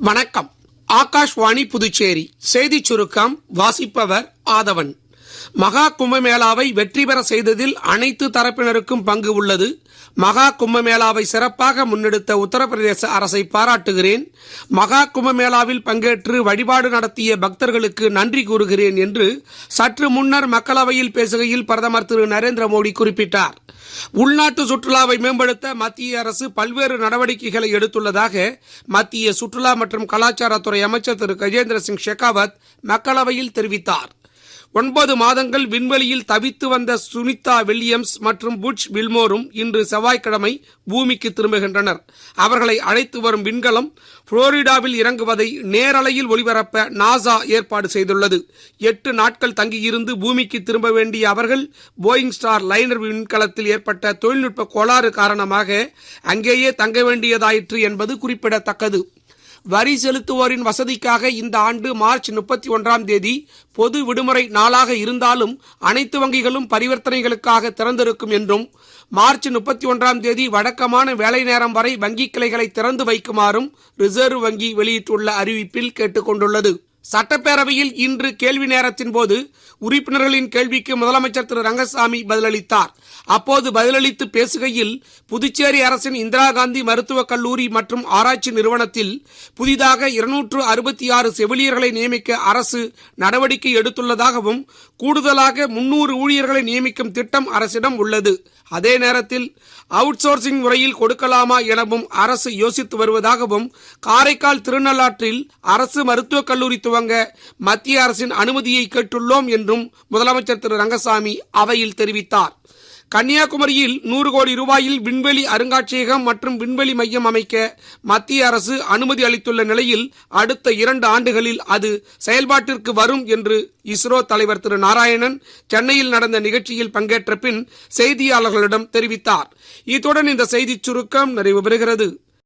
வணக்கம். ஆகாஷ்வாணி புதுச்சேரி செய்திச் சுருக்கம் வாசிப்பவர் ஆதவன். மகா கும்பமேளாவை வெற்றி பெற செய்ததில் அனைத்து தரப்பினருக்கும் பங்கு உள்ளது. மகா கும்பமேளாவை சிறப்பாக முன்னெடுத்த உத்தரப்பிரதேச அரசை பாராட்டுகிறேன். மகா கும்பமேளாவில் பங்கேற்று வழிபாடு நடத்திய பக்தர்களுக்கு நன்றி கூறுகிறேன் என்று சற்று முன்னர் மக்களவையில் பேசுகையில் பிரதமர் திரு நரேந்திர மோடி குறிப்பிட்டார். உள்நாட்டு சுற்றுலாவை மேம்படுத்த மத்திய அரசு பல்வேறு நடவடிக்கைகளை எடுத்துள்ளதாக மத்திய சுற்றுலா மற்றும் கலாச்சாரத்துறை அமைச்சர் திரு கஜேந்திர சிங் ஷெகாவத் மக்களவையில் தெரிவித்தார். 9 மாதங்கள் விண்வெளியில் தவித்து வந்த சுனிதா வில்லியம்ஸ் மற்றும் புட்ச் வில்மோரும் இன்று செவ்வாய்க்கிழமை பூமிக்கு திரும்புகின்றனர். அவர்களை அழைத்து வரும் விண்கலம் புளோரிடாவில் இறங்குவதை நேரலையில் ஒளிபரப்ப நாசா ஏற்பாடு செய்துள்ளது. 8 நாட்கள் தங்கியிருந்து பூமிக்கு திரும்ப வேண்டிய அவர்கள் போயிங் ஸ்டார் லைனர் விண்கலத்தில் ஏற்பட்ட தொழில்நுட்ப கோளாறு காரணமாக அங்கேயே தங்க வேண்டியதாயிற்று என்பது குறிப்பிடத்தக்கது. வரி செலுத்துவோரின் வசதிக்காக இந்த ஆண்டு மார்ச் 31ஆம் தேதி பொது விடுமுறை நாளாக இருந்தாலும் அனைத்து வங்கிகளும் பரிவர்த்தனைகளுக்காக திறந்திருக்கும் என்றும் மார்ச் 31ஆம் தேதி வழக்கமான வேலை நேரம் வரை வங்கி கிளைகளை திறந்து வைக்குமாறும் ரிசர்வ் வங்கி வெளியிட்டுள்ள அறிவிப்பில் கேட்டுக் கொண்டுள்ளது. சட்டப்பேரவையில் இன்று கேள்வி நேரத்தின் போது உறுப்பினர்களின் கேள்விக்கு முதலமைச்சர் திரு ரங்கசாமி பதிலளித்தார். அப்போது பதிலளித்து பேசுகையில், புதுச்சேரி அரசின் இந்திரா காந்தி மருத்துவக் கல்லூரி மற்றும் ஆராய்ச்சி நிறுவனத்தில் புதிதாக 266 செவிலியர்களை நியமிக்க அரசு நடவடிக்கை எடுத்துள்ளதாகவும் கூடுதலாக 300 ஊழியர்களை நியமிக்கும் திட்டம் அரசிடம் உள்ளது. அதே நேரத்தில் அவுட் சோர்சிங் முறையில் கொடுக்கலாமா எனவும் அரசு யோசித்து வருவதாகவும், காரைக்கால் திருநள்ளாற்றில் அரசு மருத்துவக் கல்லூரி துவங்க மத்திய அரசின் அனுமதியை கேட்டுள்ளோம் என்றும் முதலமைச்சர் திரு ரங்கசாமி அவையில் தெரிவித்தார். கன்னியாகுமரியில் 100 கோடி ரூபாயில் விண்வெளி அருங்காட்சியகம் மற்றும் விண்வெளி மையம் அமைக்க மத்திய அரசு அனுமதி அளித்துள்ள நிலையில் அடுத்த 2 ஆண்டுகளில் அது செயல்பாட்டிற்கு வரும் என்று இஸ்ரோ தலைவர் திரு நாராயணன் சென்னையில் நடந்த நிகழ்ச்சியில் பங்கேற்ற பின் செய்தியாளர்களிடம் தெரிவித்தார். இத்துடன் இந்த செய்திச் சுருக்கம் நிறைவு பெறுகிறது.